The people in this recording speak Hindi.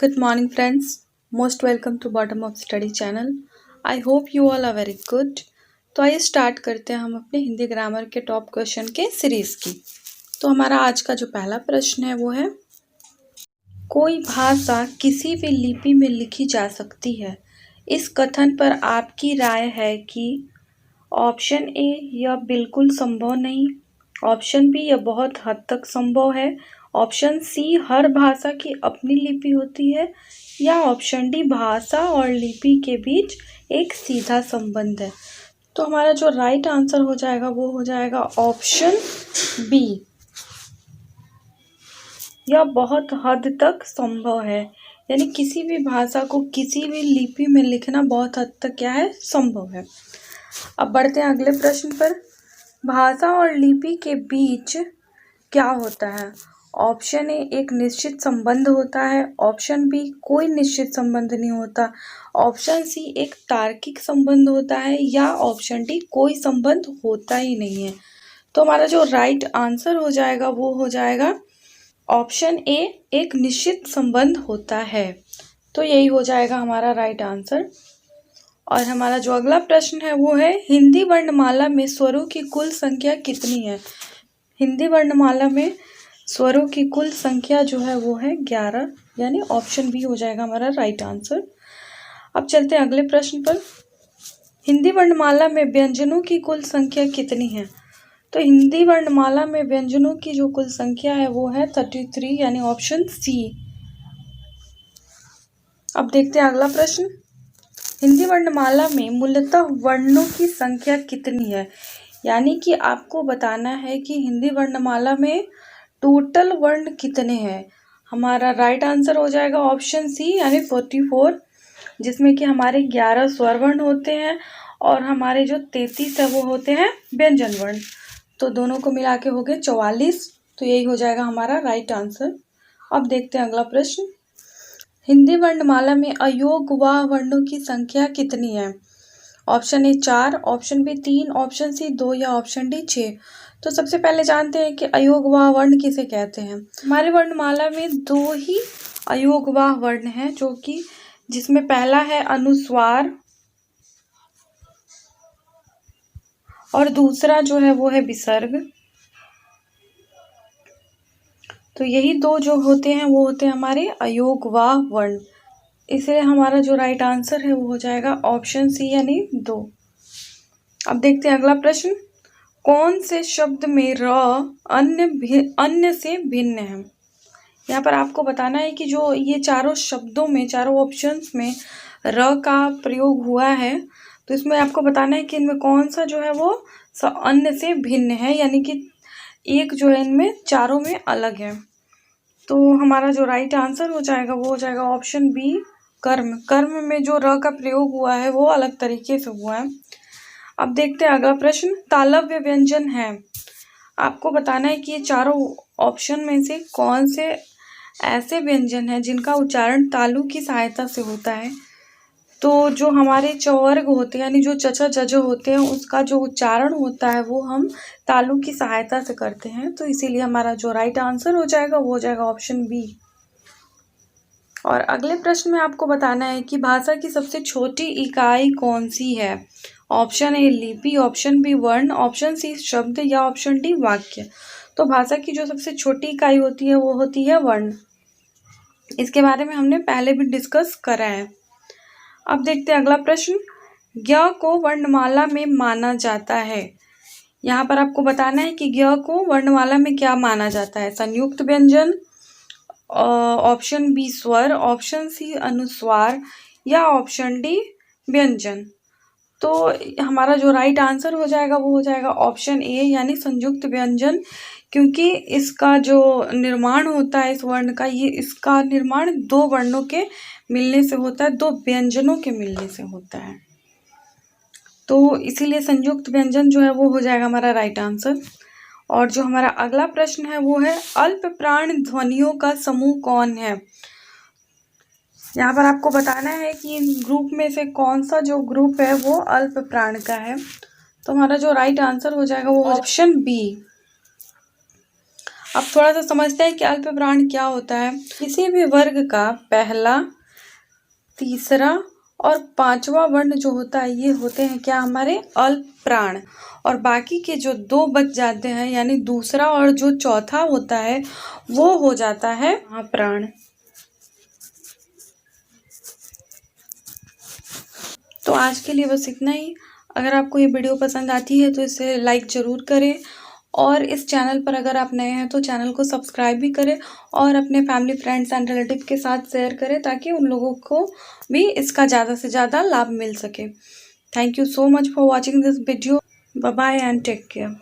Good morning, friends. Most welcome to Bottom of Study channel. I hope you all are very good. तो आइए स्टार्ट करते हैं हम अपने हिंदी ग्रामर के टॉप क्वेश्चन के सीरीज की। तो हमारा आज का जो पहला प्रश्न है वो है, कोई भाषा किसी भी लिपि में लिखी जा सकती है। इस कथन पर आपकी राय है कि ऑप्शन ए, यह बिल्कुल संभव नहीं, ऑप्शन बी, यह बहुत हद तक संभव है, ऑप्शन सी, हर भाषा की अपनी लिपि होती है, या ऑप्शन डी, भाषा और लिपि के बीच एक सीधा संबंध है। तो हमारा जो राइट आंसर हो जाएगा वो हो जाएगा ऑप्शन बी, यह बहुत हद तक संभव है। यानी किसी भी भाषा को किसी भी लिपि में लिखना बहुत हद तक क्या है, संभव है। अब बढ़ते हैं अगले प्रश्न पर। भाषा और लिपि के बीच क्या होता है? ऑप्शन ए, एक निश्चित संबंध होता है, ऑप्शन बी, कोई निश्चित संबंध नहीं होता, ऑप्शन सी, एक तार्किक संबंध होता है, या ऑप्शन डी, कोई संबंध होता ही नहीं है। तो हमारा जो राइट आंसर हो जाएगा वो हो जाएगा ऑप्शन ए, एक निश्चित संबंध होता है। तो यही हो जाएगा हमारा राइट आंसर। और हमारा जो अगला प्रश्न है वो है, हिंदी वर्णमाला में स्वरों की कुल संख्या कितनी है? हिंदी वर्णमाला में स्वरों की कुल संख्या जो है वो है 11, यानी ऑप्शन बी हो जाएगा हमारा राइट आंसर। अब चलते हैं अगले प्रश्न पर। हिंदी वर्णमाला में व्यंजनों की कुल संख्या कितनी है? तो हिंदी वर्णमाला में व्यंजनों की जो कुल संख्या है वो है 33, यानी ऑप्शन सी। अब देखते हैं अगला प्रश्न। हिंदी वर्णमाला में मूलतः वर्णों की संख्या कितनी है? यानी कि आपको बताना है कि हिंदी वर्णमाला में टोटल वर्ण कितने हैं। हमारा राइट आंसर हो जाएगा ऑप्शन सी, यानी 44, जिसमें कि हमारे 11 स्वर वर्ण होते हैं और हमारे जो 33 है वो होते हैं व्यंजन वर्ण। तो दोनों को मिला के हो गए 44। तो यही हो जाएगा हमारा राइट आंसर। अब देखते हैं अगला प्रश्न। हिंदी वर्णमाला में अयोगवाह वर्णों की संख्या कितनी है? Option A 4, option B 3, option C 2, या ऑप्शन डी 6। तो सबसे पहले जानते हैं कि अयोगवाह वर्ण किसे कहते हैं। हमारे वर्णमाला में 2 ही अयोगवाह वर्ण हैं, जो कि जिसमें पहला है अनुस्वार और दूसरा जो है वो है विसर्ग। तो यही 2 जो होते हैं वो होते हैं हमारे अयोगवाह वर्ण। इसलिए हमारा जो राइट आंसर है वो हो जाएगा ऑप्शन सी, यानी 2। अब देखते हैं अगला प्रश्न। कौन से शब्द में र अन्य से भिन्न है? यहाँ पर आपको बताना है कि जो ये चारों शब्दों में, चारों ऑप्शंस में र का प्रयोग हुआ है, तो इसमें आपको बताना है कि इनमें कौन सा जो है वो अन्य से भिन्न है, यानी कि एक जो है इनमें चारों में अलग है। तो हमारा जो राइट आंसर हो जाएगा वो हो जाएगा ऑप्शन बी, कर्म। कर्म में जो र का प्रयोग हुआ है वो अलग तरीके से हुआ है। अब देखते हैं अगला प्रश्न। तालव्य व्यंजन है, आपको बताना है कि ये चारों ऑप्शन में से कौन से ऐसे व्यंजन हैं जिनका उच्चारण तालु की सहायता से होता है। तो जो हमारे चवर्ग होते हैं, यानी जो चचा जज होते हैं, उसका जो उच्चारण होता है वो हम तालु की सहायता से करते हैं। तो इसीलिए हमारा जो राइट आंसर हो जाएगा वो हो जाएगा ऑप्शन बी। और अगले प्रश्न में आपको बताना है कि भाषा की सबसे छोटी इकाई कौन सी है। ऑप्शन ए लिपि, ऑप्शन बी वर्ण, ऑप्शन सी शब्द, या ऑप्शन डी वाक्य। तो भाषा की जो सबसे छोटी इकाई होती है वो होती है वर्ण। इसके बारे में हमने पहले भी डिस्कस करा है। अब देखते हैं अगला प्रश्न। ज्ञ को वर्णमाला में माना जाता है। यहाँ पर आपको बताना है कि ज्ञ को वर्णमाला में क्या माना जाता है। संयुक्त व्यंजन, ऑप्शन बी स्वर, ऑप्शन सी अनुस्वार, या ऑप्शन डी व्यंजन। तो हमारा जो राइट आंसर हो जाएगा वो हो जाएगा ऑप्शन ए, यानी संयुक्त व्यंजन, क्योंकि इसका जो निर्माण होता है इस वर्ण का, ये इसका निर्माण 2 वर्णों के मिलने से होता है, 2 व्यंजनों के मिलने से होता है। तो इसीलिए संयुक्त व्यंजन जो है वो हो जाएगा हमारा राइट आंसर। और जो हमारा अगला प्रश्न है वो है, अल्प प्राण ध्वनियों का समूह कौन है। यहाँ पर आपको बताना है कि इन ग्रुप में से कौन सा जो ग्रुप है वो अल्प प्राण का है। तो हमारा जो राइट आंसर हो जाएगा वो ऑप्शन बी। अब थोड़ा सा समझते हैं कि अल्प प्राण क्या होता है। किसी भी वर्ग का पहला, तीसरा और पांचवा वर्ण जो होता है ये होते हैं क्या, हमारे अल्प प्राण। और बाकी के जो दो बच जाते हैं यानी दूसरा और जो चौथा होता है वो हो जाता है महाप्राण। तो आज के लिए बस इतना ही। अगर आपको ये वीडियो पसंद आती है तो इसे लाइक ज़रूर करें, और इस चैनल पर अगर आप नए हैं तो चैनल को सब्सक्राइब भी करें और अपने फैमिली, फ्रेंड्स एंड रिलेटिव के साथ शेयर करें ताकि उन लोगों को भी इसका ज़्यादा से ज़्यादा लाभ मिल सके। Thank you so much for watching this video. Bye bye and take care.